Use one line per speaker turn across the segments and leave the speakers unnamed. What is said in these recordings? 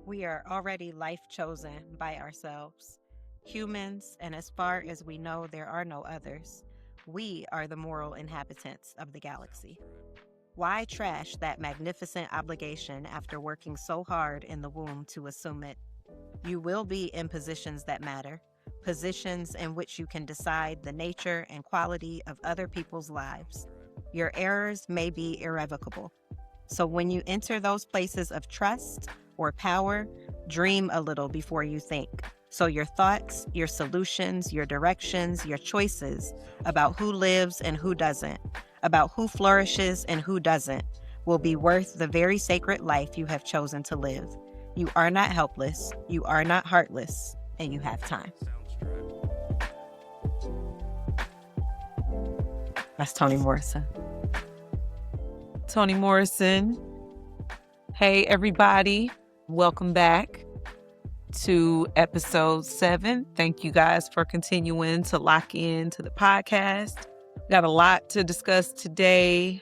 We are already life chosen by ourselves. Humans, and as far as we know, there are no others. We are the moral inhabitants of the galaxy. Why trash that magnificent obligation after working so hard in the womb to assume it? You will be in positions that matter, positions in which you can decide the nature and quality of other people's lives. Your errors may be irrevocable. So when you enter those places of trust or power, dream a little before you think. So your thoughts, your solutions, your directions, your choices about who lives and who doesn't, about who flourishes and who doesn't, will be worth the very sacred life you have chosen to live. You are not helpless, you are not heartless, and you have time. That's Toni Morrison.
Toni Morrison. Hey, everybody. Welcome back to episode 7. Thank you guys for continuing to lock in to the podcast. Got a lot to discuss today.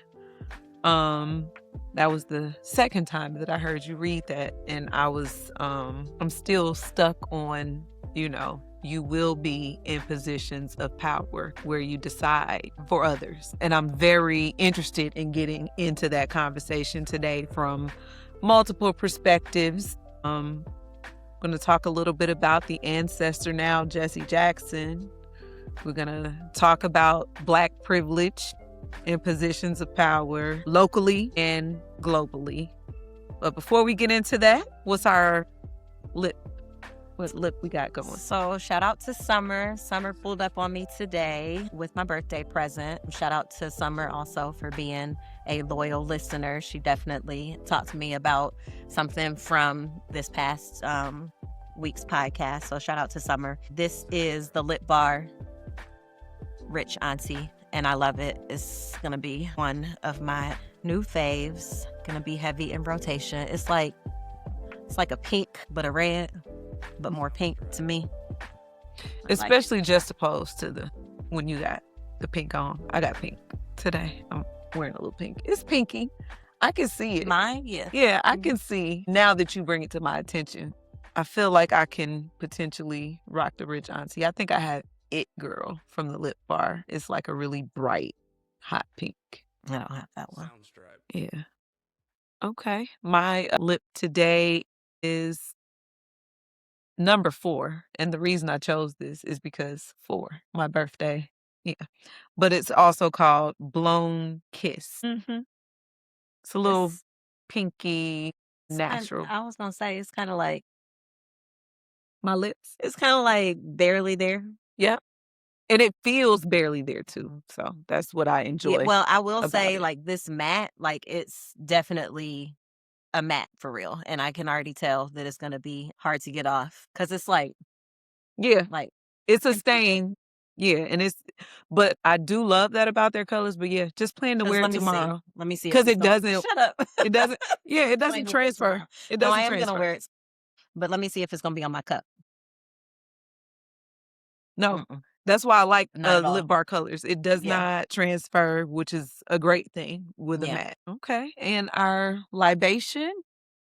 That was the second time that I heard you read that, and I'm still stuck on, you will be in positions of power where you decide for others. And I'm very interested in getting into that conversation today from multiple perspectives. I'm going to talk a little bit about the ancestor now, Jesse Jackson. We're going to talk about Black privilege in positions of power locally and globally. But before we get into that, what's our lip? What lip we got going?
So shout out to Summer. Summer pulled up on me today with my birthday present. Shout out to Summer also for being a loyal listener. She definitely talked to me about something from this past week's podcast. So shout out to Summer. This is the Lip Bar Rich Auntie, and I love it. It's going to be one of my new faves. Going to be heavy in rotation. It's like a pink, but a red, but more pink to me.
Especially juxtaposed to when you got the pink on. I got pink today. I'm wearing a little pink. It's pinky. I can see it.
Mine? Yeah.
Yeah, I can see. Now that you bring it to my attention, I feel like I can potentially rock the Rich Auntie. I think I had It Girl from the Lip Bar. It's like a really bright, hot pink.
I don't have that one.
Yeah. Okay. My lip today is number 4. And the reason I chose this is because 4, my birthday. Yeah. But it's also called Blown Kiss. It's a little pinky, natural.
I was going to say, it's kind of like
my lips.
It's kind of like barely there.
Yeah. And it feels barely there too. So that's what I enjoy.
Yeah, well, I will say,
it.
like, this matte, like, it's definitely a matte for real. And I can already tell that it's going to be hard to get off because it's like,
yeah,
like
it's a stain. Yeah. But I do love that about their colors. But yeah, just plan to wear it tomorrow.
Let me see.
Because it doesn't.
Shut up.
It doesn't. Yeah, it doesn't transfer. It doesn't
I am
transfer.
going to wear it. But let me see if it's going to be on my cup.
No. That's why I like lip bar colors. It does
Yeah.
not transfer, which is a great thing with a matte. Okay. And our libation.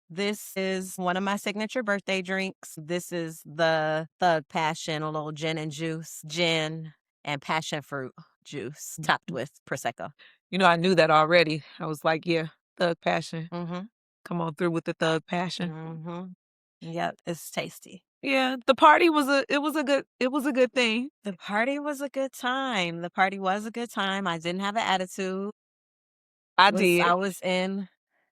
This is one of my signature birthday drinks. This is the Thug Passion, a little gin and juice, gin and passion fruit juice topped with Prosecco.
I knew that already. I was like, yeah, Thug Passion. Come on through with the Thug Passion.
Yeah, it's tasty.
Yeah, the party was a good thing.
The party was a good time. I didn't have an attitude.
I did.
I was in.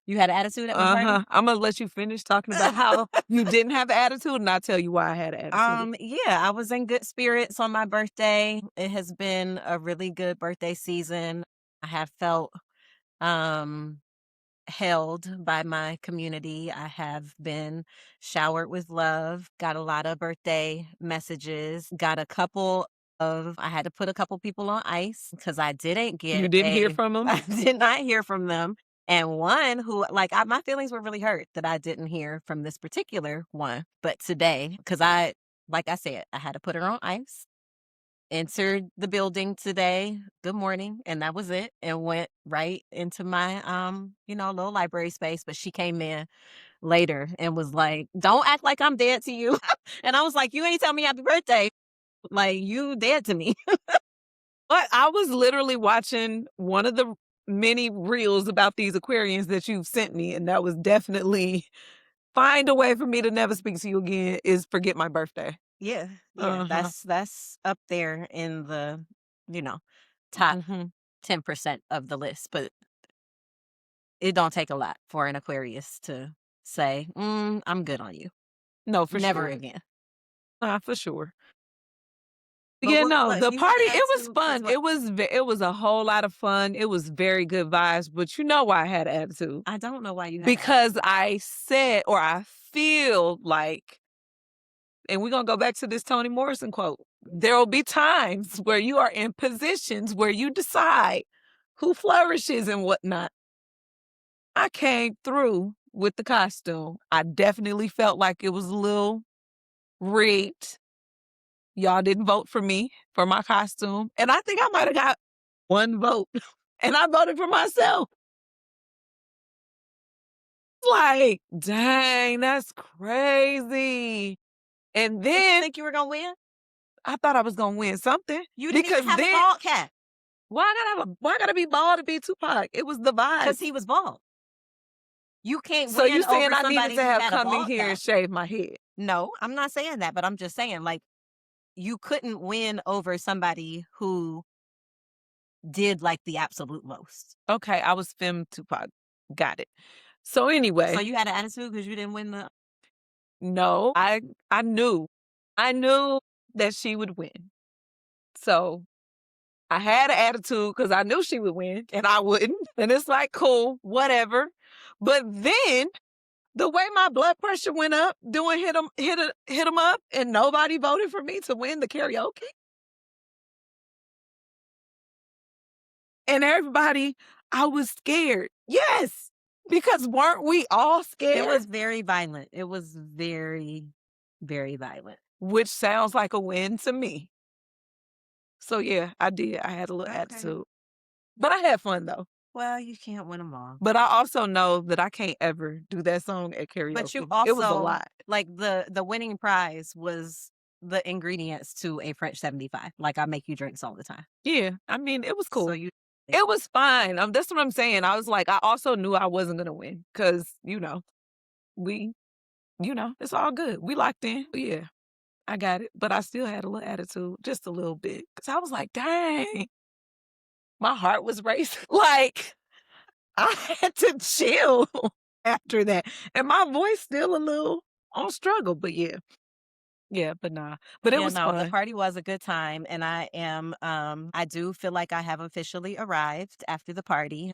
You had an attitude at my party?
I'm going to let you finish talking about how you didn't have an attitude, and I'll tell you why I had an attitude.
Yeah, I was in good spirits on my birthday. It has been a really good birthday season. I have felt held by my community. I have been showered with love, got a lot of birthday messages, I had to put a couple people on ice because I didn't get.
You didn't hear from them?
I did not hear from them. And one who, my feelings were really hurt that I didn't hear from this particular one. But today, because like I said, I had to put her on ice, entered the building today, good morning, and that was it, and went right into my, little library space. But she came in later and was like, "Don't act like I'm dead to you." And I was like, "You ain't tell me happy birthday. Like, you dead to me."
But I was literally watching one of the many reels about these Aquarians that you've sent me, and that was definitely find a way for me to never speak to you again is forget my birthday.
Yeah, yeah,
Uh-huh.
that's up there in the, you know, top
Mhm.
10% of the list, but it don't take a lot for an Aquarius to say, I'm good on you.
No, for
Never
sure.
again."
Nah, for sure.
But
Yeah, no,
what
the
you had
party,
an
it was
attitude as
fun.
well.
It was a whole lot of fun. It was very good vibes, but you know why I had an attitude?
I don't know why you had an
Because
attitude.
I said or I feel like, and we're gonna go back to this Toni Morrison quote. There will be times where you are in positions where you decide who flourishes and whatnot. I came through with the costume. I definitely felt like it was a little rigged. Y'all didn't vote for me for my costume. And I think I might have got one vote. And I voted for myself. Like, dang, that's crazy. And
Did you
then
think you were gonna win?
I thought I was gonna win something.
You didn't
Because
even have a
then
bald cap
why I gotta be bald to be Tupac? It was the
because
vibes.
he was bald. You can't
So you
win
saying
over
I needed
somebody
to
who
have
had a
come in
bald
here and
cap.
shave my head.
No, I'm not saying that, but I'm just saying, like, you couldn't win over somebody who did like the absolute most.
Okay, I was femme Tupac. Got it. So
So
anyway,
you had an attitude because you didn't win the.
no, I knew. I knew that she would win. So I had an attitude because I knew she would win and I wouldn't. And it's like, cool, whatever. But then the way my blood pressure went up doing hit 'em up and nobody voted for me to win the karaoke. And everybody, I was scared. Yes. Because weren't we all
It
scared?
was very violent. It was very, very violent.
Which sounds like a win to me. So yeah, I did. I had a little
Okay.
attitude. But I had fun though.
Well, you can't win them all.
But I also know that I can't ever do that song at
But you
karaoke. It was a
also
lot.
like the winning prize was the ingredients to a French 75. Like, I make you drinks all the time.
Yeah, I mean, it was
So
cool.
you
It was fine. That's what I'm saying. I was like, I also knew I wasn't gonna win because we, it's all good. We locked in. Yeah, I got it. But I still had a little attitude, just a little bit, because I was like, dang, my heart was racing. Like I had to chill after that, and my voice still a little on struggle. But yeah, yeah, but nah, but it
Yeah,
was
no, the
fun.
party was a good time, and I do feel like I have officially arrived after the party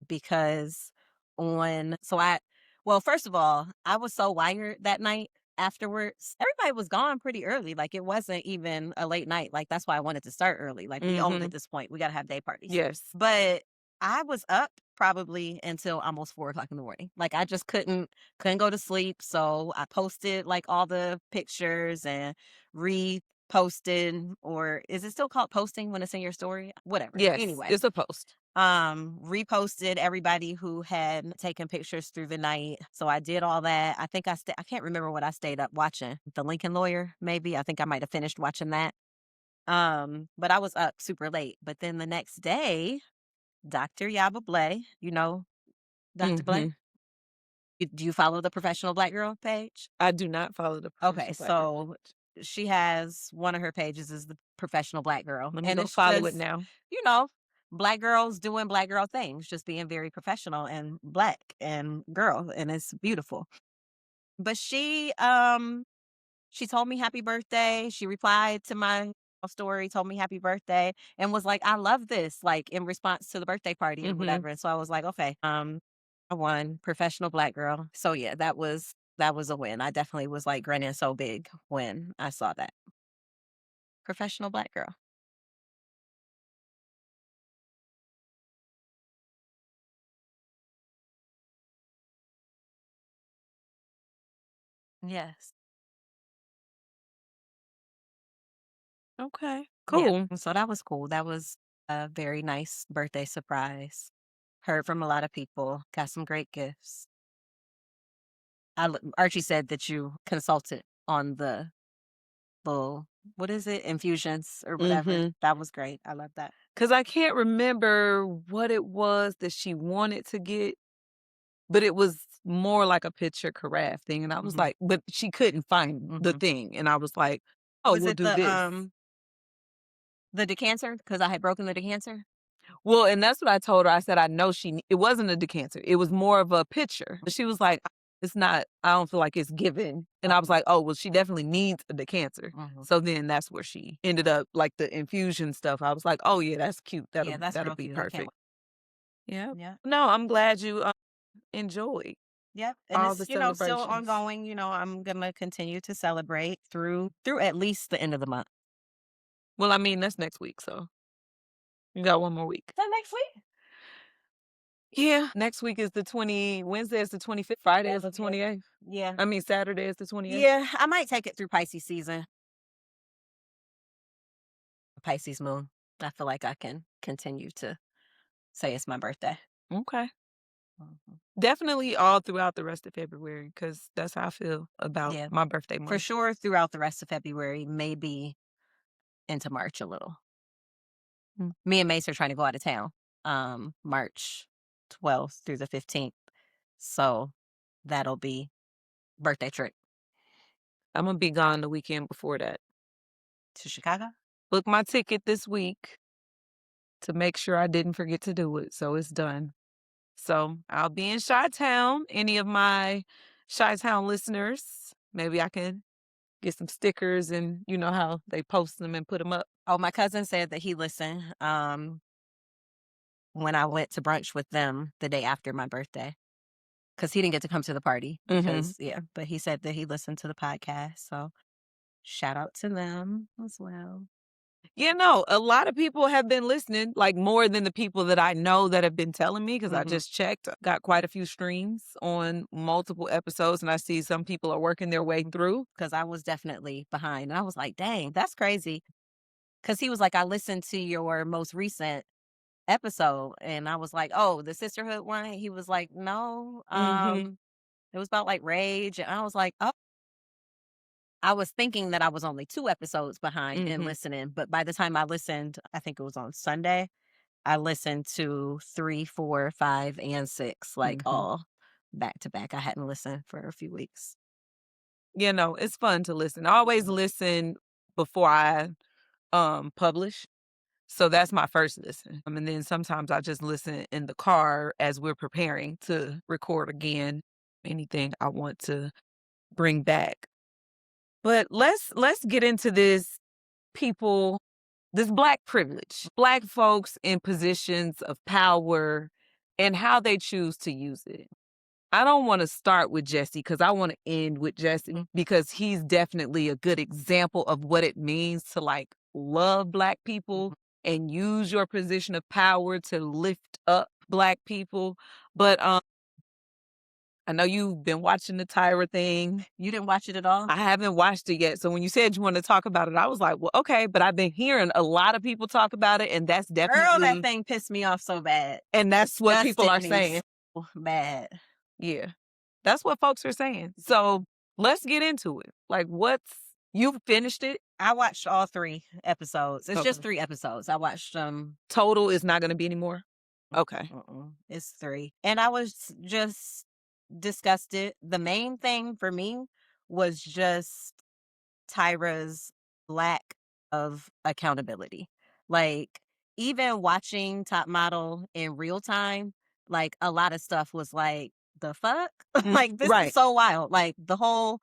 because on so I well, first of all, I was so wired that night afterwards. Everybody was gone pretty early. Like, it wasn't even a late night. Like, that's why I wanted to start early. Like, we old at
Hmm.
this point. We gotta have day parties.
Yes,
But I was up probably until almost 4 o'clock in the morning. Like, I just couldn't go to sleep. So I posted like all the pictures and reposted, or is it still called posting when it's in your story? Whatever.
yes,
Anyway,
it's a post.
reposted everybody who had taken pictures through the night. So I did all that. I think I can't remember what I stayed up watching. The Lincoln Lawyer, maybe. I think I might have finished watching that. But I was up super late. But then the next day, Dr. Yaba Blay, Dr. Blay?
Hmm.
Do you follow the Professional Black Girl page?
I do not follow the
Okay,
professional black girl
so
page.
she has one of her pages is the Professional Black Girl.
Let me
And
go
it's
follow it
just,
now.
you know, black girls doing black girl things, just being very professional and black and girl, and it's beautiful. But she told me happy birthday. She replied to my story, told me happy birthday, and was like, "I love this," like in response to the birthday party or
Hmm.
whatever. And so I was like, okay, I won Professional Black Girl. So yeah, that was a win. I definitely was like grinning so big when I saw that. Professional Black Girl. Yes.
Okay,
Yeah.
cool.
And so that was cool. That was a very nice birthday surprise. Heard from a lot of people, got some great gifts. Archie said that you consulted on the what is it, infusions or whatever.
Mm-hmm.
That was great. I love that.
Because I can't remember what it was that she wanted to get, but it was more like a picture carafe thing. And I was like, but she couldn't find the thing. And I was like, oh,
Was
we'll
it
do this.
the decanter? Because I had broken the decanter.
Well, and that's what I told her. I said, I know it wasn't a decanter. It was more of a pitcher. But she was like, it's not, I don't feel like it's given. And I was like, oh, well, she definitely needs a decanter. So then that's where she ended up, like the infusion stuff. I was like, oh yeah, that's cute.
Yeah, that's
that'll
real
be
cute. I can't
perfect. Yeah.
Yeah.
No, I'm glad you enjoyed
Yep. And
all
it's,
the
still
celebrations.
ongoing. I'm gonna continue to celebrate through at least the end of the month.
Well, I mean, that's next week, so you got one more week.
Is that next week?
Yeah. Next week is Wednesday is the 25th, Friday is the 28th.
Yeah.
I mean, Saturday is the 28th.
Yeah. I might take it through Pisces season. Pisces moon. I feel like I can continue to say it's my birthday.
Okay. Definitely all throughout the rest of February, because that's how I feel about my birthday month.
For sure, throughout the rest of February, maybe into March a little. Me and Mace are trying to go out of town March 12th through the 15th. So that'll be birthday trip
I'm going to be gone the weekend before that.
to Chicago.
Book my ticket this week to make sure I didn't forget to do it. So it's done. So I'll be in Chi-Town. Any of my Chi-Town listeners, maybe I can get some stickers, and you know how they post them and put them up.
Oh, my cousin said that he listened when I went to brunch with them the day after my birthday, because he didn't get to come to the party. Because but he said that he listened to the podcast. So shout out to them as well.
You know, a lot of people have been listening, like more than the people that I know that have been telling me, because I just checked. Got quite a few streams on multiple episodes, and I see some people are working their way through.
Because I was definitely behind. And I was like, dang, that's crazy. Because he was like, I listened to your most recent episode. And I was like, oh, the sisterhood one? He was like, no. It was about like rage. And I was like, oh. I was thinking that I was only 2 episodes behind in listening. But by the time I listened, I think it was on Sunday, I listened to 3, 4, 5, and 6, like all back to back. I hadn't listened for a few weeks.
You know, it's fun to listen. I always listen before I publish. So that's my first listen. And then sometimes I just listen in the car as we're preparing to record again, anything I want to bring back. But let's get into this Black privilege, Black folks in positions of power and how they choose to use it. I don't want to start with Jesse, because I want to end with Jesse, because he's definitely a good example of what it means to like love Black people and use your position of power to lift up Black people. But I know you've been watching the Tyra thing.
You didn't watch it at all?
I haven't watched it yet. So when you said you wanted to talk about it, I was like, well, okay. But I've been hearing a lot of people talk about it, and that's definitely...
Girl, that thing pissed me off so bad.
And that's what people are saying.
So bad.
Yeah. That's what folks are saying. So let's get into it. Like, you've finished it?
I watched all 3 episodes. It's just 3 episodes. I watched
Total is not going to be any more? Okay.
It's 3. And I was just disgusted. The main thing for me was just Tyra's lack of accountability. Like, even watching Top Model in real time, like a lot of stuff was like, the fuck? Like, this is so wild. Like, the whole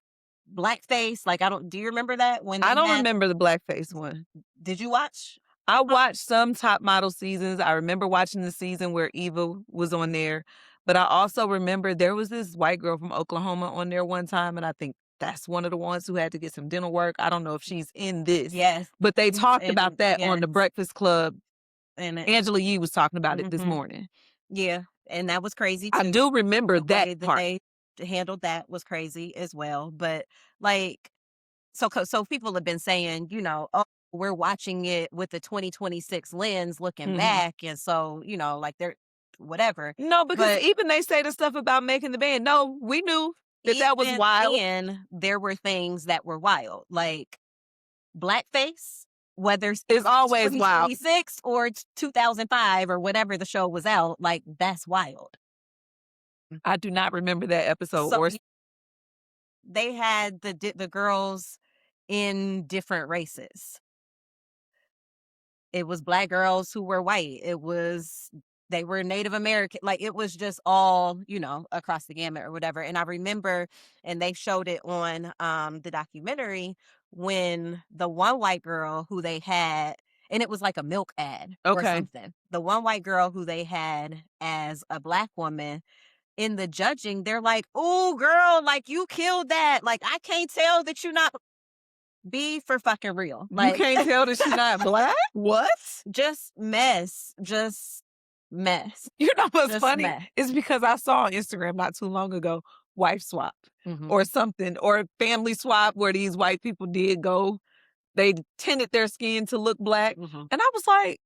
blackface, like, do you remember that?
I don't remember the blackface one.
Did you watch?
I watched some Top Model seasons. I remember watching the season where Eva was on there. But I also remember there was this white girl from Oklahoma on there one time, and I think that's one of the ones who had to get some dental work. I don't know if she's in this.
Yes.
But they talked about that on the Breakfast Club. And Angela Yee was talking about it this morning.
Yeah. And that was crazy too.
I do remember that part.
They handled that was crazy as well. But like, so people have been saying, oh, we're watching it with the 2026 lens looking back. And so, like they're whatever.
No, because even they say the stuff about making the band. No, we knew that was
Even
wild.
then, there were things that were wild, like blackface, whether
It's always wild.
2026 or 2005 or whatever the show was out, like that's wild.
I do not remember that episode
So
or
they had the girls in different races. It was black girls who were white. They were Native American. Like it was just all, across the gamut or whatever. And I remember, and they showed it on the documentary when the one white girl who they had, and it was like a milk ad or
okay.
something. The one white girl who they had as a black woman in the judging, they're like, "Oh, girl, like you killed that. Like I can't tell that you're not be for fucking real.
You
Like
can't tell that she's not black? What?
just mess.
You know what's
Just
funny?
mess.
It's because I saw on Instagram not too long ago, wife swap
Mhm.
or something, or family swap where these white people did go. They tinted their skin to look black.
Mhm.
And I was like,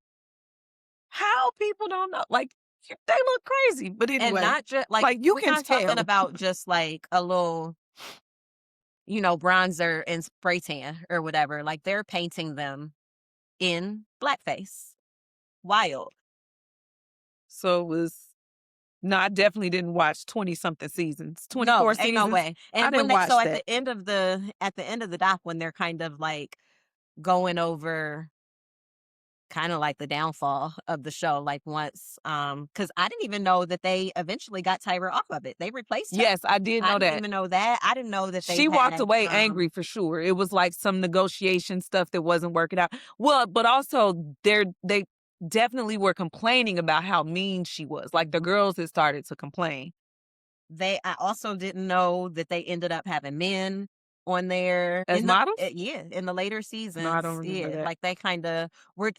how people don't know? Like, they look crazy. But
And
anyway,
not just
like you
we're
can
not
tell.
talking about just like a little, bronzer and spray tan or whatever. Like they're painting them in blackface. Wild.
So it was, no, I definitely didn't watch 20 something seasons, 24
No,
seasons.
ain't no way.
I
And
didn't
when
watch
so
that.
at the end of the doc, when they're kind of like going over kind of like the downfall of the show, like once because I didn't even know that they eventually got Tyra off of it. They replaced her.
Yes, I did know
I didn't
that.
even know that. I didn't know that
She walked away angry for sure. It was like some negotiation stuff that wasn't working out. Well, but also they definitely were complaining about how mean she was. Like the girls had started to complain.
I also didn't know that they ended up having men on there
As models?
in the later seasons.
No, I don't remember that.
Like they kind of were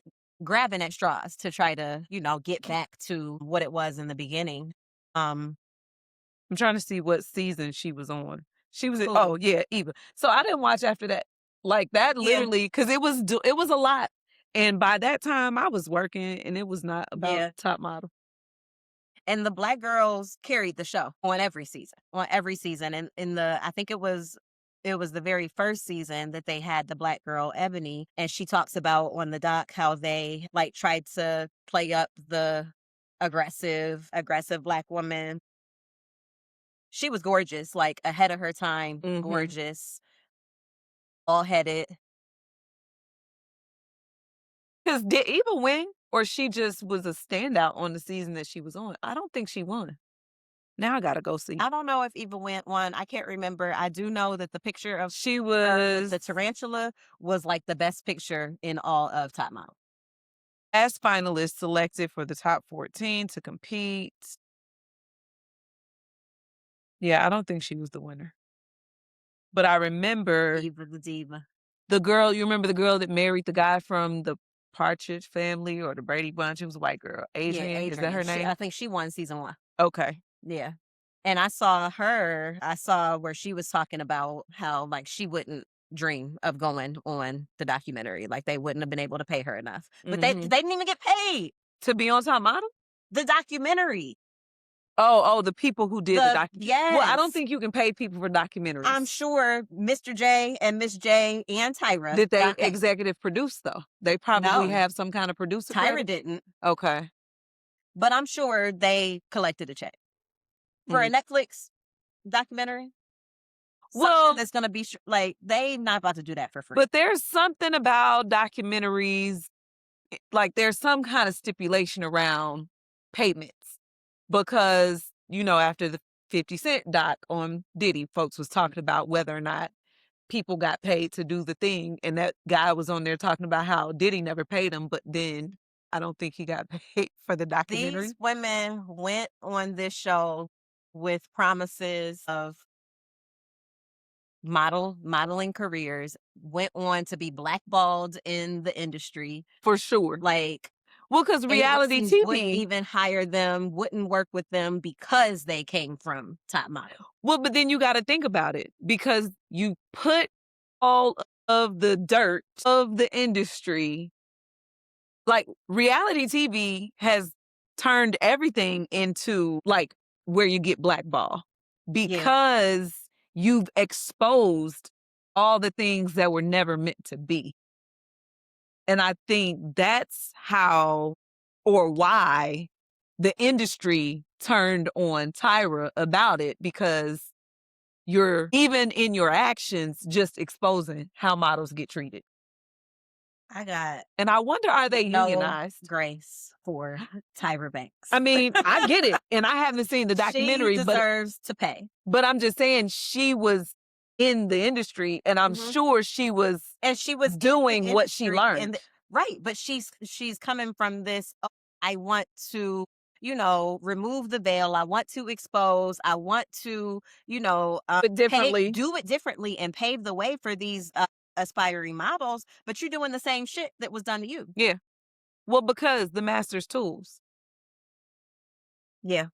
grabbing at straws to try to, get back to what it was in the beginning.
I'm trying to see what season she was on. She was
Cool.
oh yeah, Eva. So I didn't watch after that. Like that literally because it was a lot. And by that time I was working and it was not about top model.
And the black girls carried the show on every season. And I think it was the very first season that they had the black girl Ebony, and she talks about on the doc how they like tried to play up the aggressive black woman. She was gorgeous, like ahead of her time, gorgeous, all headed.
Because did Eva win? Or she just was a standout on the season that she was on? I don't think she won. Now I gotta go see.
I don't know if Eva won. I can't remember. I do know that the picture of
she
her
was
with the tarantula was like the best picture in all of Top Model.
as finalist selected for the top 14 to compete. Yeah, I don't think she was the winner. But I remember
Eva the Diva.
the girl, you remember the girl that married the guy from the Partridge Family or the Brady Bunch? It was a white girl. Adrian, is that her name?
I think she won season 1.
Okay.
Yeah. And I saw where she was talking about how like she wouldn't dream of going on the documentary. Like they wouldn't have been able to pay her enough. But they didn't even get paid.
To be on Top Model?
The documentary.
Oh, the people who did the documentary.
Yes.
Well, I don't think you can pay people for documentaries.
I'm sure Mr. J and Miss J and Tyra
did they executive produce though? They probably
No.
have some kind of producer.
Tyra
credit?
didn't.
Okay.
But I'm sure they collected a check. For a Netflix documentary?
Well,
that's gonna be like they not about to do that for free.
But there's something about documentaries, like there's some kind of stipulation around payments because after the 50 Cent doc on Diddy, folks was talking about whether or not people got paid to do the thing, and that guy was on there talking about how Diddy never paid him, but then I don't think he got paid for the documentary.
These women went on this show with promises of modeling careers, went on to be blackballed in the industry.
For sure.
Like,
well, because reality TV
wouldn't even hire them, wouldn't work with them because they came from Top Model.
Well, but then you got to think about it because you put all of the dirt of the industry, like reality TV has turned everything into like where you get blackball because you've exposed all the things that were never meant to be. And I think that's how or why the industry turned on Tyra about it, because you're, even in your actions, just exposing how models get treated.
I got
And I wonder, are they
no
unionized?
grace for Tyra Banks.
I mean, I get it. And I haven't seen the
She
documentary,
deserves to pay.
but I'm just saying she was in the industry, and I'm
Mhm.
sure she was
And she was in the
doing what she
industry and
learned.
right, but she's coming from this, "Oh, I want to, remove the veil. I want to expose. I want to,
But differently.
do it differently and pave the way for these aspiring models, but you're doing the same shit that was done to you."
Yeah. Well, because the master's tools.
Yeah.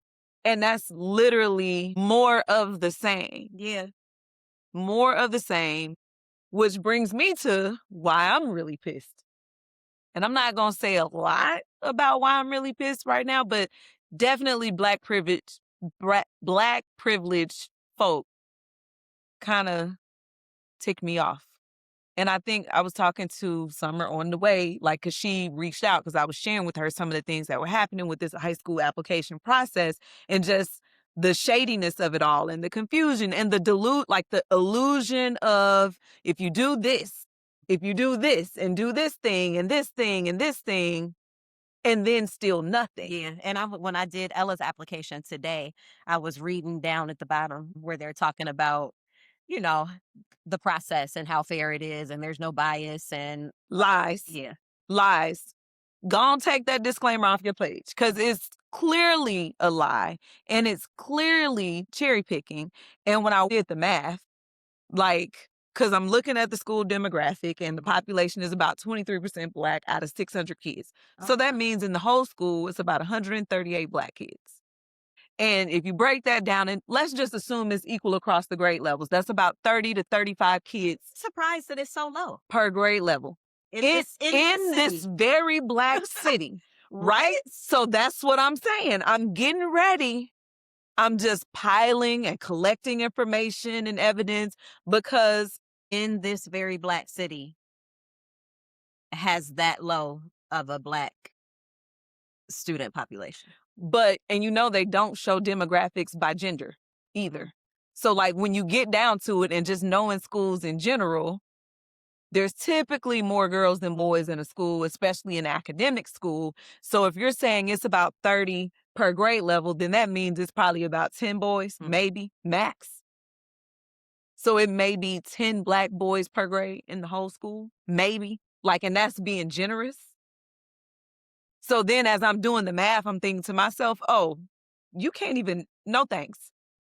And that's literally more of the same.
Yeah.
More of the same, which brings me to why I'm really pissed. And I'm not going to say a lot about why I'm really pissed right now, but definitely black privilege folk kind of tick me off. And I think I was talking to Summer on the way, like, because she reached out because I was sharing with her some of the things that were happening with this high school application process, and just the shadiness of it all and the confusion and the illusion of, if you do this, if you do this and do this thing and this thing and this thing, and then still nothing.
Yeah, and when I did Ella's application today, I was reading down at the bottom where they're talking about, you know, the process and how fair it is, and there's no bias, and
Lies.
yeah,
Lies. Go on, take that disclaimer off your page, because it's clearly a lie and it's clearly cherry picking. And when I did the math, like, because I'm looking at the school demographic and the population is about 23% Black out of 600 kids. So that means in the whole school, it's about 138 Black kids. And if you break that down, and let's just assume it's equal across the grade levels, that's about 30 to 35 kids
surprised that it's so low
per grade level
in this
this
city.
very Black city, right?
Right?
So that's what I'm saying. I'm getting ready. I'm just piling and collecting information and evidence, because
In this very Black city has that low of a Black student population.
and they don't show demographics by gender either. So like when you get down to it and just knowing schools in general, there's typically more girls than boys in a school, especially in academic school. So if you're saying it's about 30 per grade level, then that means it's probably about 10 boys, maybe, max. So it may be 10 Black boys per grade in the whole school, maybe. Like, and that's being generous. So then as I'm doing the math, I'm thinking to myself, oh, you can't even, no thanks.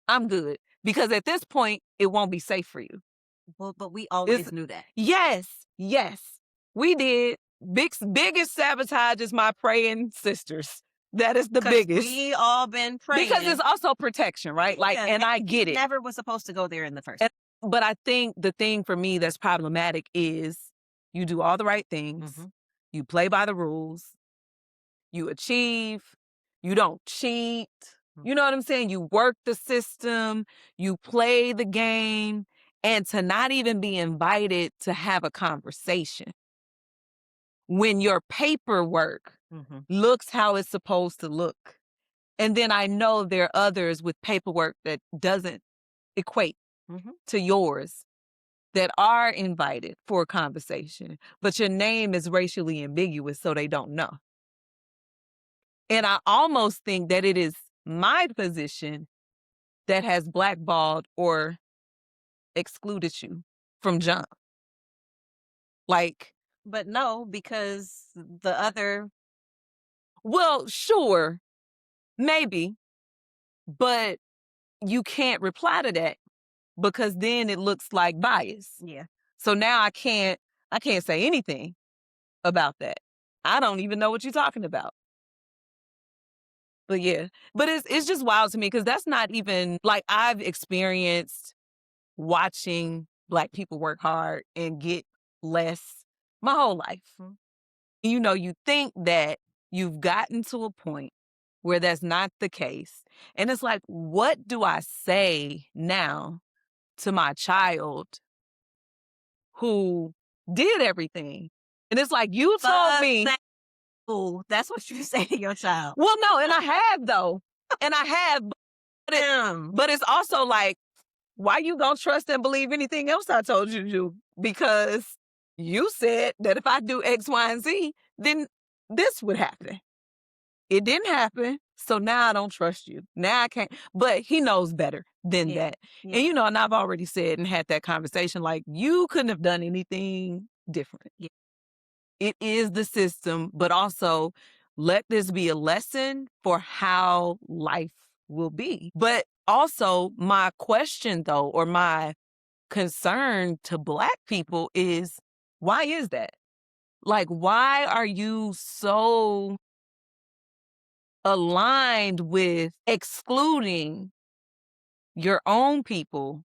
I'm good. Because at this point, it won't be safe for you.
Well, but we always knew that.
Yes, we did. Biggest sabotage is my praying sisters. That is the
'Cause
biggest.
we all been praying.
Because it's also protection, right? Like,
Yeah,
and I get it.
Never was supposed to go there in the first place.
But I think the thing for me that's problematic is you do all the right things, you play by the rules, you achieve, you don't cheat. You know what I'm saying? You work the system, you play the game, and to not even be invited to have a conversation when your paperwork looks how it's supposed to look. And then I know there are others with paperwork that doesn't equate to yours that are invited for a conversation, but your name is racially ambiguous, so they don't know. And I almost think that it is my position that has blackballed or excluded you from jump. Like,
But no, because the other,
well, sure, maybe, but you can't reply to that because then it looks like bias.
yeah.
So now I can't say anything about that. I don't even know what you're talking about. But yeah, but it's just wild to me because that's not even, like, I've experienced watching Black people work hard and get less my whole life. You think that you've gotten to a point where that's not the case. And it's like, what do I say now to my child who did everything. And it's like, you told me.
Ooh, that's what you say to your child.
Well, no, and I have though. And I have, but it's also like, why you gonna trust and believe anything else I told you to do? Because you said that if I do X, Y, and Z, then this would happen. It didn't happen. So now I don't trust you. Now I can't. But he knows better than that.
Yeah.
And, and I've already said and had that conversation, like, you couldn't have done anything different.
Yeah.
It is the system, but also let this be a lesson for how life will be. But also, my question, though, or my concern to Black people is, why is that? Like, why are you so aligned with excluding your own people?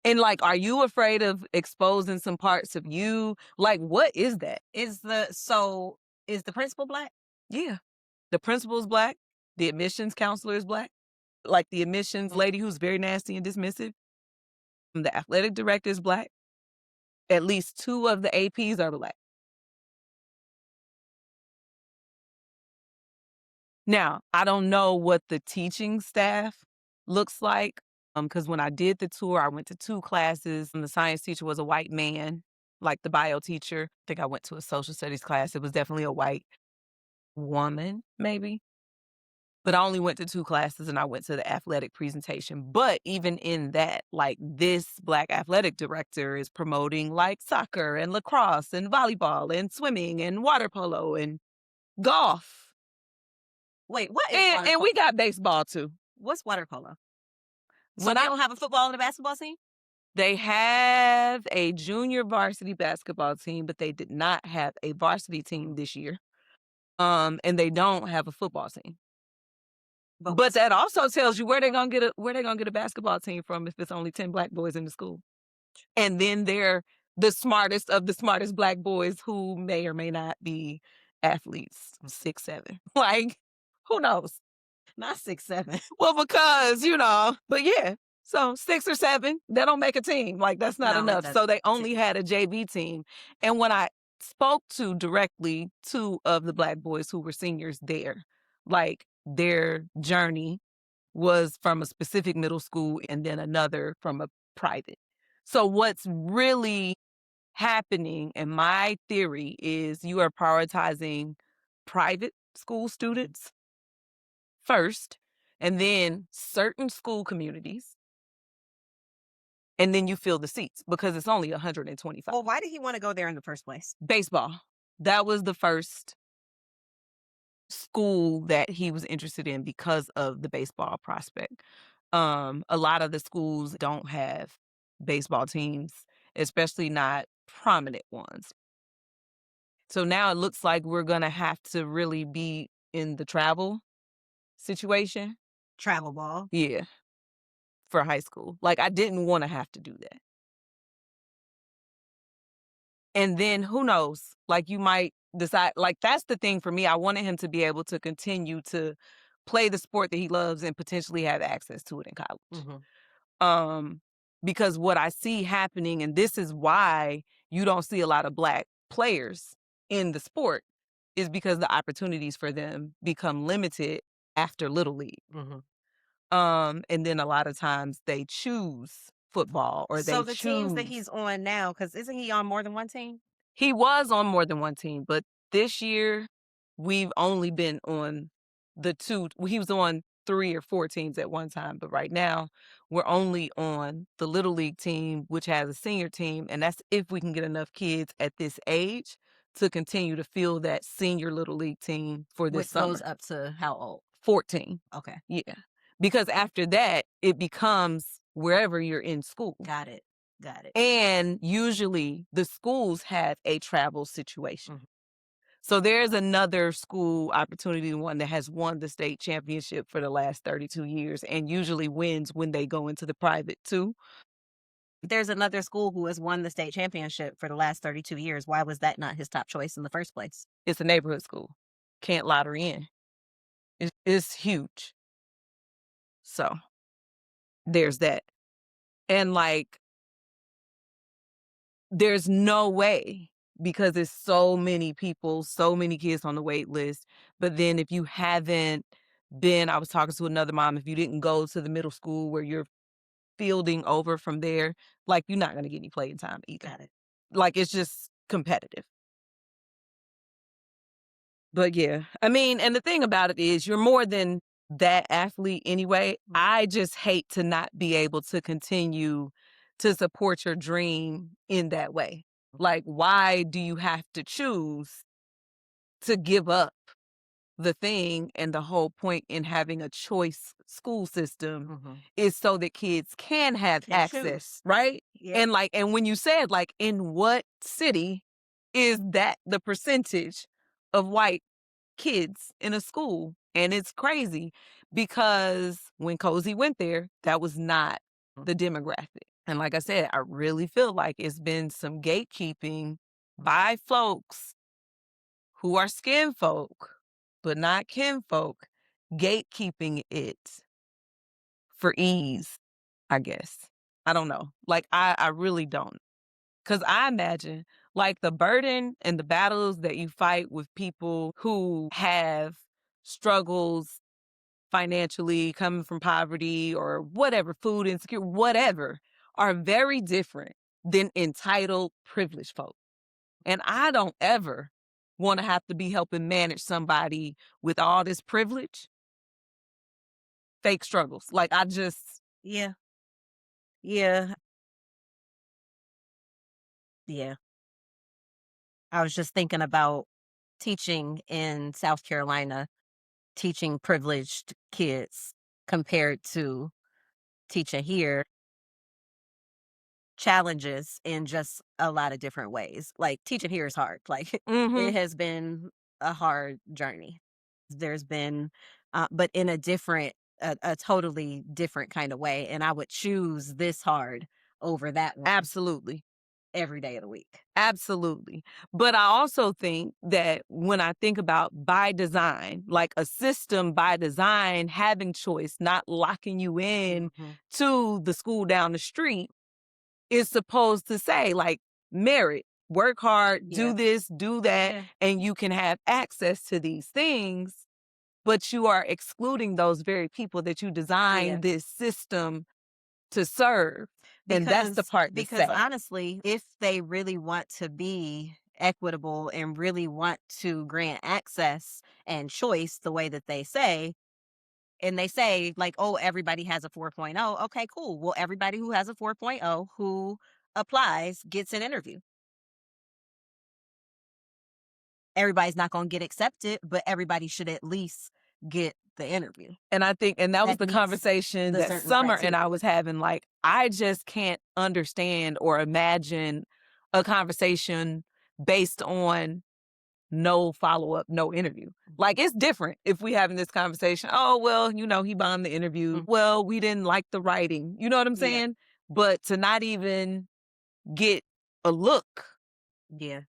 And like, are you afraid of exposing some parts of you? Like, what is that?
Is the principal Black?
Yeah. The principal is Black. The admissions counselor is Black. Like the admissions lady who's very nasty and dismissive. The athletic director is Black. At least 2 of the APs are Black. Now, I don't know what the teaching staff looks like, because when I did the tour, I went to 2 classes, and the science teacher was a white man, like the bio teacher. I think I went to a social studies class. It was definitely a white woman, maybe. But I only went to 2 classes, and I went to the athletic presentation. But even in that, like, this Black athletic director is promoting, like, soccer and lacrosse and volleyball and swimming and water polo and golf.
Wait, what is water
And
polo?
we got baseball too.
What's water polo? So
When
they don't have a football and a basketball team?
They have a junior varsity basketball team, but they did not have a varsity team this year. And they don't have a football team. But that also tells you where they're gonna get a basketball team from if it's only 10 Black boys in the school. And then they're the smartest of the smartest Black boys who may or may not be athletes, 6'7". Like, who knows?
Not 6'7".
Well, because, but yeah. So 6 or 7, that don't make a team. Like, that's not
No, it
enough.
doesn't.
So they only had a JV team. And when I spoke to directly 2 of the Black boys who were seniors there, like, their journey was from a specific middle school and then another from a private. So what's really happening, in my theory, is you are prioritizing private school students first, and then certain school communities, and then you fill the seats because it's only 125.
Well, why did he want to go there in the first place?
Baseball. That was the first school that he was interested in because of the baseball prospect. A lot of the schools don't have baseball teams, especially not prominent ones. So now it looks like we're going to have to really be in the travel situation.
Travel ball.
Yeah. For high school. Like, I didn't want to have to do that. And then who knows? Like, you might decide, like, that's the thing for me. I wanted him to be able to continue to play the sport that he loves and potentially have access to it in college. Because what I see happening, and this is why you don't see a lot of Black players in the sport, is because the opportunities for them become limited after Little League. And then a lot of times they choose football, or
So the teams that he's on now, because isn't he on more than one team?
He was on more than one team, but this year we've only been on the 2. He was on 3 or 4 teams at one time, but right now we're only on the Little League team, which has a senior team, and that's if we can get enough kids at this age to continue to fill that senior Little League team for this
Which
summer.
goes up to how old?
14.
Okay.
Yeah. Because after that, it becomes wherever you're in school.
Got it.
And usually the schools have a travel situation. So there's another school opportunity, one that has won the state championship for the last 32 years and usually wins when they go into the private too.
There's another school who has won the state championship for the last 32 years. Why was that not his top choice in the first place?
It's a neighborhood school. Can't lottery in. It's huge. So there's that. And like, there's no way because there's so many people, so many kids on the wait list. But then if you haven't been, I was talking to another mom, if you didn't go to the middle school where you're fielding over from there, like, you're not gonna get any playing time either.
Got it.
Like, it's just competitive. But yeah, I mean, and the thing about it is you're more than that athlete anyway.
Mm.
I just hate to not be able to continue to support your dream in that way. Like, why do you have to choose to give up the thing? And the whole point in having a choice school system
Mhm.
is so that kids can have
Can
access,
choose.
right?
Yeah.
And like, and when you said, like, in what city is that the percentage of white kids in a school? And it's crazy because when Cozy went there, that was not the demographic. And like I said, I really feel like it's been some gatekeeping by folks who are skin folk, but not kin folk, gatekeeping it for ease, I guess. I don't know. Like, I really don't. Because I imagine, like, the burden and the battles that you fight with people who have struggles financially, coming from poverty or whatever, food insecure, whatever, are very different than entitled, privileged folk. And I don't ever want to have to be helping manage somebody with all this privilege, fake struggles. Like, I just,
Yeah. Yeah. Yeah. I was just thinking about teaching in South Carolina, teaching privileged kids compared to teaching here, challenges in just a lot of different ways. Like teaching here is hard. Like it
mm-hmm,
has been a hard journey. There's been, but in a totally different kind of way. And I would choose this hard over that one
absolutely.
every day of the week.
Absolutely. But I also think that when I think about by design, like a system by design, having choice, not locking you in
Mhm.
to the school down the street, is supposed to say, like, merit, work hard, do
Yeah.
this, do that,
Yeah.
and you can have access to these things. But you are excluding those very people that you
Yeah.
designed this system to serve. And that's the part that's
Because
sad.
honestly, if they really want to be equitable and really want to grant access and choice the way that they say, and they say like, oh, everybody has a 4.0. Okay, cool. Well, everybody who has a 4.0 who applies gets an interview. Everybody's not going to get accepted, but everybody should at least get the interview.
And I think, and that was
That
the
meets
conversation
the
that
certain
Summer and
criteria.
I was having. Like, I just can't understand or imagine a conversation based on no follow up, no interview. Like, it's different if we having this conversation. Oh, well, he bombed the interview.
Mm,
Well, we didn't like the writing. You know what I'm
yeah,
saying? But to not even get a look.
yeah.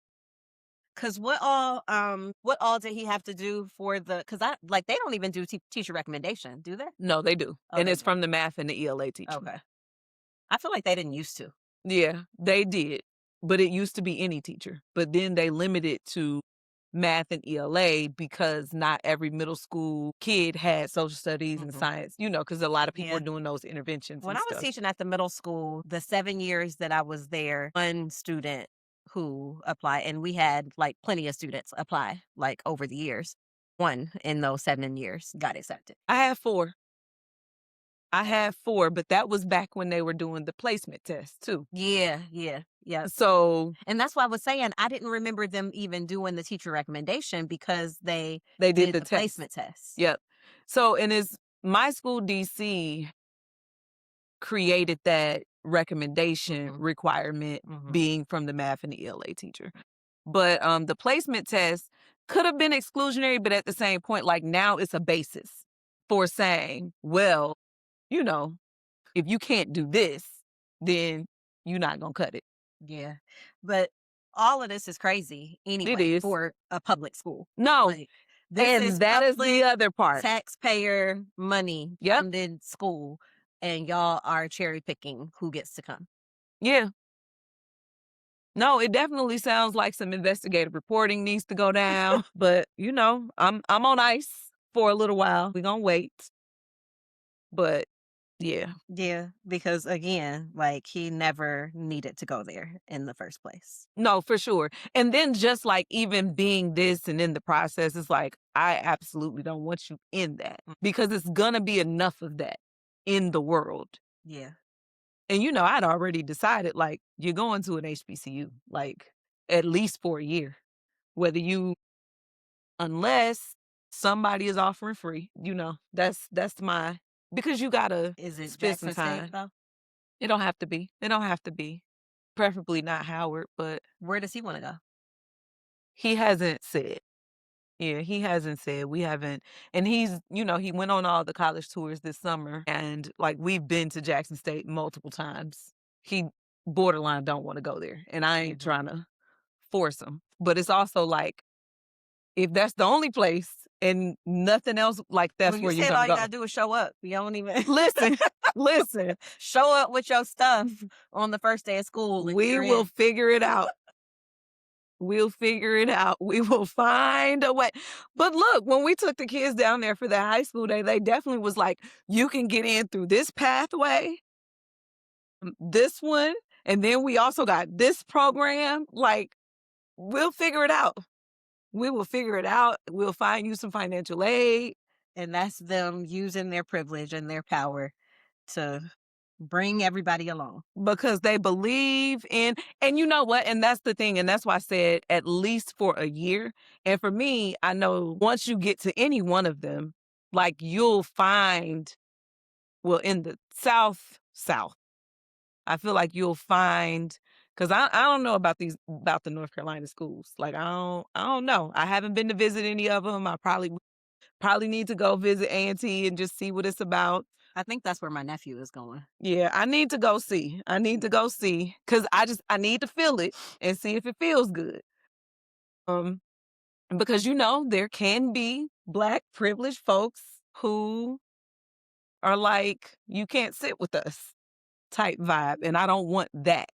Cause what all did he have to do for the? Cause I like they don't even do teacher recommendation, do they?
No, they do.
Oh,
And
they
it's
do.
from the math and the ELA teacher.
Okay, I feel like they didn't used to.
Yeah, they did. But it used to be any teacher. But then they limited to math and ELA because not every middle school kid had social studies and
Mhm.
science, because a lot of people were
Yeah.
doing those interventions
When
and
I was
stuff.
teaching at the middle school, the 7 years that I was there, one student who applied, and we had like plenty of students apply like over the years. One in those 7 years got accepted.
I had four. I had four, but that was back when they were doing the placement test too.
Yeah, yeah, yeah.
So
And that's why I was saying I didn't remember them even doing the teacher recommendation because they
they did
did
the
the
test.
placement test.
Yep. So, and it's my school DC created that recommendation
Mhm,
requirement
mhm.
being from the math and the ELA teacher. But the placement test could have been exclusionary, but at the same point, like, now it's a basis for saying, well, you know, if you can't do this, then you're not gonna cut it.
Yeah. But all of this is crazy
It
anyway
is.
for a public school.
No.
Like this is
And that is the
public
other part.
taxpayer money
Yep.
funded school. and y'all are cherry picking who gets to come.
Yeah. No, it definitely sounds like some investigative reporting needs to go down, but, I'm on ice for a little while. We gonna wait. But, yeah.
Yeah, because again, like he never needed to go there in the first place.
No, for sure. And then just, like, even being this and in the process, it's like, I absolutely don't want you in that because it's gonna be enough of that in the world.
Yeah.
And, I'd already decided, like, you're going to an HBCU, like, at least for a year, whether you unless somebody is offering free, that's my because you gotta
Is it
spend some
Jackson State
time.
though?
It don't have to be. It don't have to be. Preferably not Howard, but
Where does he want to go?
he hasn't said. Yeah, he hasn't said. We haven't. And he went on all the college tours this summer and like we've been to Jackson State multiple times. He borderline don't want to go there. And I ain't trying to force him. But it's also like if that's the only place and nothing else, like that's
Well, you
where you're
said
gonna
all you
go.
gotta do is show up. You don't even
Listen, listen.
show up with your stuff on the first day of school. And
We
you're
will
in.
figure it out. We'll figure it out. We will find a way. But look, when we took the kids down there for that high school day, they definitely was like, you can get in through this pathway, this one, and then we also got this program. Like, we'll figure it out. We will figure it out. We'll find you some financial aid.
And that's them using their privilege and their power to bring everybody along.
Because they believe in, and you know what? And that's the thing. And that's why I said at least for a year. And for me, I know once you get to any one of them, like you'll find, well, in the South, I feel like you'll find, because I don't know about the North Carolina schools. Like I don't know. I haven't been to visit any of them. I probably need to go visit A&T and just see what it's about.
I think that's where my nephew is going.
Yeah, I need to go see. Because I need to feel it and see if it feels good. Because there can be Black privileged folks who are like, you can't sit with us type vibe. And I don't want that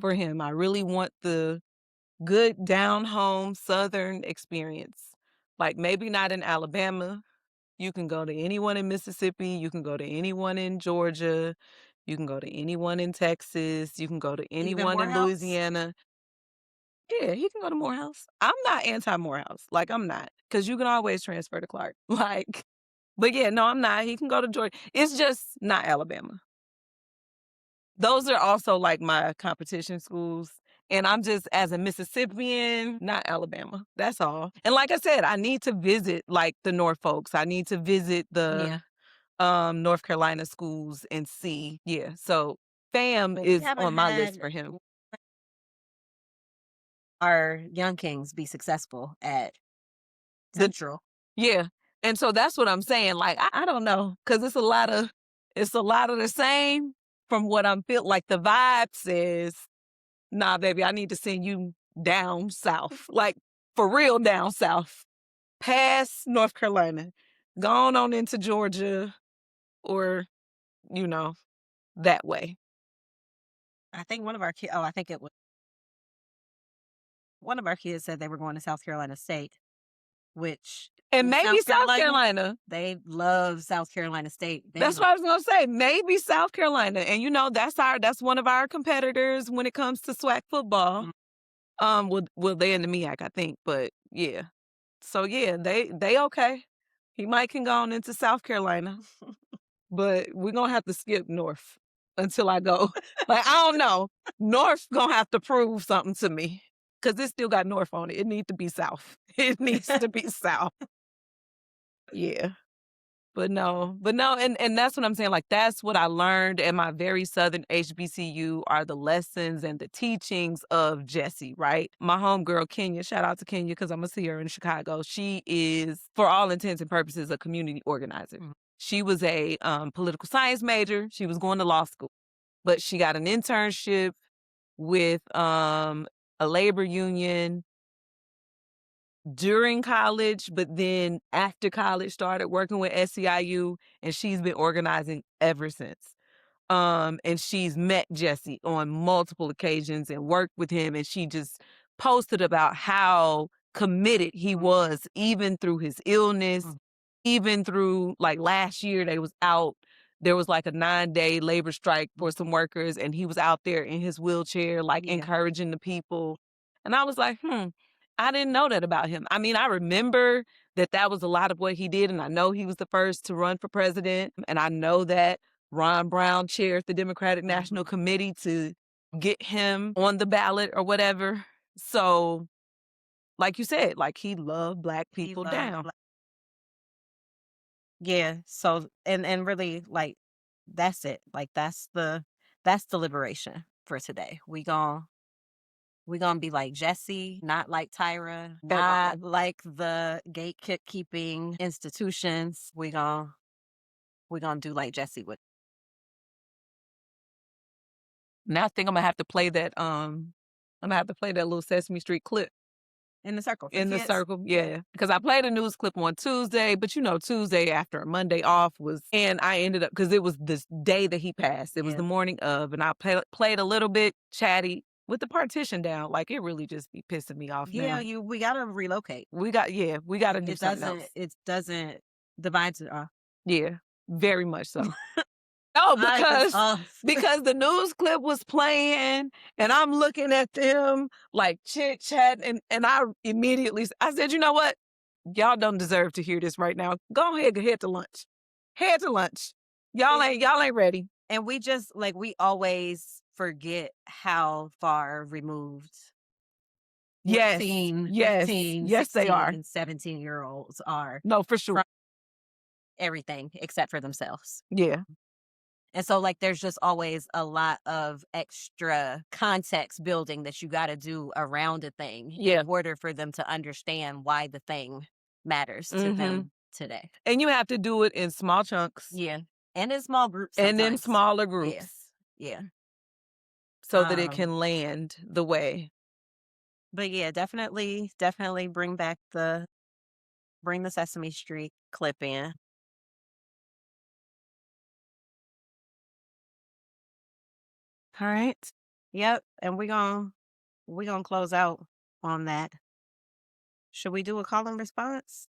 for him. I really want the good down home Southern experience. Like maybe not in Alabama. You can go to anyone in Mississippi. You can go to anyone in Georgia. You can go to anyone in Texas. You can go to anyone in
Morehouse?
Louisiana. Yeah, he can go to Morehouse. I'm not anti-Morehouse. Like, I'm not. Because you can always transfer to Clark. Like, but yeah, no, I'm not. He can go to Georgia. It's just not Alabama. Those are also like my competition schools. And I'm just, as a Mississippian, not Alabama. That's all. And like I said, I need to visit like the Norfolks. I need to visit the North Carolina schools and see. Yeah. So fam
Well, we
is
haven't
on my list
had
for him.
our young kings be successful at
The
Central.
Yeah. And so that's what I'm saying. Like, I don't know. Cause it's a lot of the same from what I'm feeling. Like the vibe says, nah, baby, I need to send you down south. Like for real down south. Past North Carolina. Gone on into Georgia or, that way.
I think one of our kids, I think it was one of our kids said they were going to South Carolina State, which
And
in
maybe South Carolina.
they love South Carolina State.
That's what I was gonna say. Maybe South Carolina. And that's one of our competitors when it comes to SWAC football. Well they in the MEAC, I think, but yeah. So yeah, they okay. He might can go on into South Carolina. But we're gonna have to skip North until I go. Like, I don't know. North gonna have to prove something to me. Cause it still got North on it. It needs to be South. It needs to be South. Yeah. But no, and that's what I'm saying. Like, that's what I learned at my very Southern HBCU are the lessons and the teachings of Jessie, right? My homegirl, Kenya, shout out to Kenya because I'm going to see her in Chicago. She is, for all intents and purposes, a community organizer. She was a political science major. She was going to law school, but she got an internship with a labor union during college, but then after college started working with SEIU, and she's been organizing ever since. And she's met Jesse on multiple occasions and worked with him, and she just posted about how committed he was, even through his illness, even through, like, last year there was like a 9-day labor strike for some workers, and he was out there in his wheelchair, like, encouraging the people. And I was like, I didn't know that about him. I mean, I remember that was a lot of what he did, and I know he was the first to run for president, and I know that Ron Brown chaired the Democratic National Committee to get him on the ballot or whatever. So, like you said, like, he loved Black people down.
Yeah. So, and really, like, that's it. Like, that's the liberation for today. We gonna be like Jesse, not like Tyra, not like the gatekeeping institutions. We gonna do like Jesse would.
Now I think I'm gonna have to play that. I'm gonna have to play that little Sesame Street clip
In the circle.
in the circle. Yeah, because I played a news clip on Tuesday, but Tuesday after a Monday off and I ended up, because it was this day that he passed. It was the morning of, and I played a little bit chatty with the partition down. Like, it really just be pissing me off now.
Yeah, we gotta relocate.
We got to do something else.
It doesn't divide it off.
Yeah, very much so. No, because the news clip was playing, and I'm looking at them like chit chat, and I immediately said, you know what? Y'all don't deserve to hear this right now. Go ahead, head to lunch. Head to lunch. Y'all ain't ready.
And we just, like, we always forget how far removed 14, 15, 16,
they are.
and 17-year-olds are.
No, for sure.
From everything except for themselves.
Yeah.
And so, like, there's just always a lot of extra context building that you got to do around a thing in order for them to understand why the thing matters to them today.
And you have to do it in small chunks.
Yeah. And in small groups sometimes.
And in smaller groups.
Yeah.
So that it can land the way.
But yeah, definitely bring the Sesame Street clip in. All right. Yep. And we're gonna close out on that. Should we do a call and response?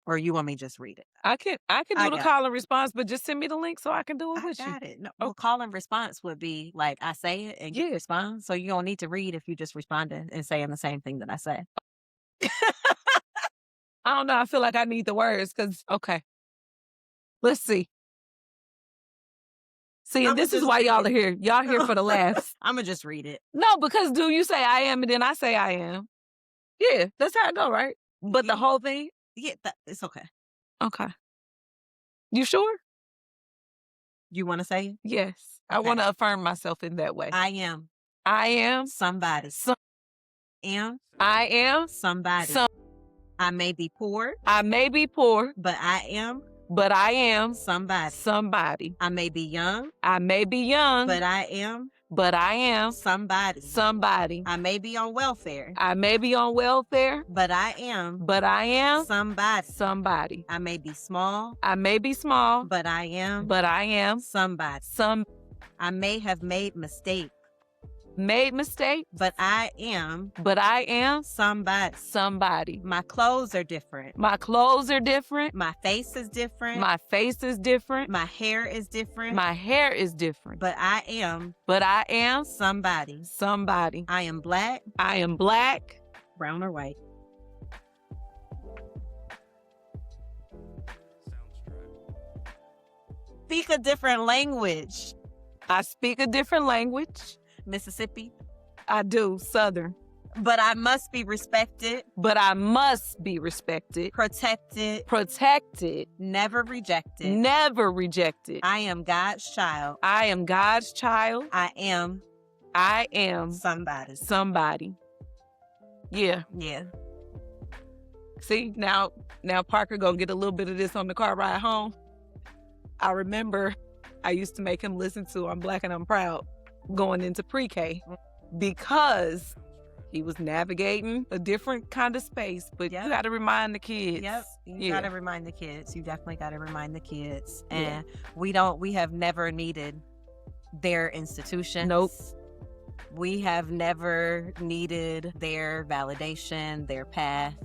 Or you want me to just read it?
I can do the call and response, but just send me the link so I can do it with you.
I got it. No, well, call and response would be like, I say it and you respond. So you don't need to read if you just responded and saying the same thing that I say.
I don't know. I feel like I need the words because, okay. Let's see. See, and this is why y'all are here. Y'all here for the laughs.
I'm going to just read it.
No, because do you say I am and then I say I am? Yeah, that's how it go, right? But the whole thing?
Yeah, it's okay.
Okay. You sure?
You want to say it?
Yes. Okay. I want to affirm myself in that way.
I am.
I am.
Somebody.
I am.
Somebody. I may be poor.
I may be poor.
But I am.
But I am.
Somebody.
Somebody.
I may be young.
I may be young.
But I am.
But I am.
Somebody.
Somebody.
I may be on welfare.
I may be on welfare.
But I am.
But I am.
Somebody.
Somebody.
I may be small.
I may be small.
But I am.
But I am.
Somebody. I may have made mistakes.
But I am. Somebody.
My clothes are different.
My clothes are different.
My face is different.
My face is different.
My hair is different.
My hair is different.
But I am.
Somebody.
I am black.
I am black.
Brown or white. Speak a different language.
I speak a different language.
Mississippi.
I do. Southern.
But I must be respected. Protected. Never rejected. I am God's child. I am
somebody. Yeah. See, now Parker gonna get a little bit of this on the car ride home. I remember I used to make him listen to I'm Black and I'm Proud going into pre-K because He was navigating a different kind of space, but
Yep.
you got to remind the kids.
Yep. You
Yeah.
got to remind the kids. You definitely got to remind the kids.
Yeah.
And we have never needed their institutions.
Nope.
We have never needed their validation, their path.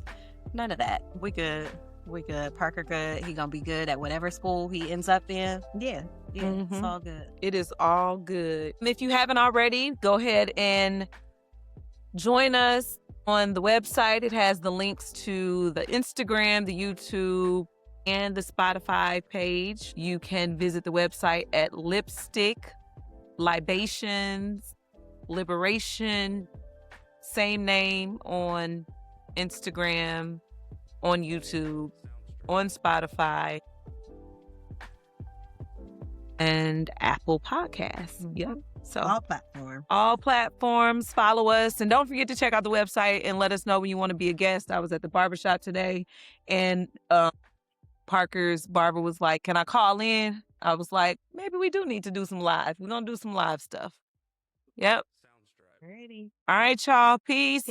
None of that. We good. We good. Parker good. He gonna be good at whatever school he ends up in. Yeah. It's
Mhm.
all good.
It is all good. And if you haven't already, go ahead and join us on the website. It has the links to the Instagram, the YouTube, and the Spotify page. You can visit the website at Lipstick Libations Liberation, same name on Instagram, on YouTube, on Spotify, and Apple Podcasts.
Mhm.
Yep. So
All
platforms, follow us, and don't forget to check out the website and let us know when you want to be a guest. I was at the barbershop today, and Parker's barber was like, "Can I call in?" I was like, "Maybe we do need to do some live. We're gonna do some live stuff." Yep.
Alrighty.
All right, y'all. Peace.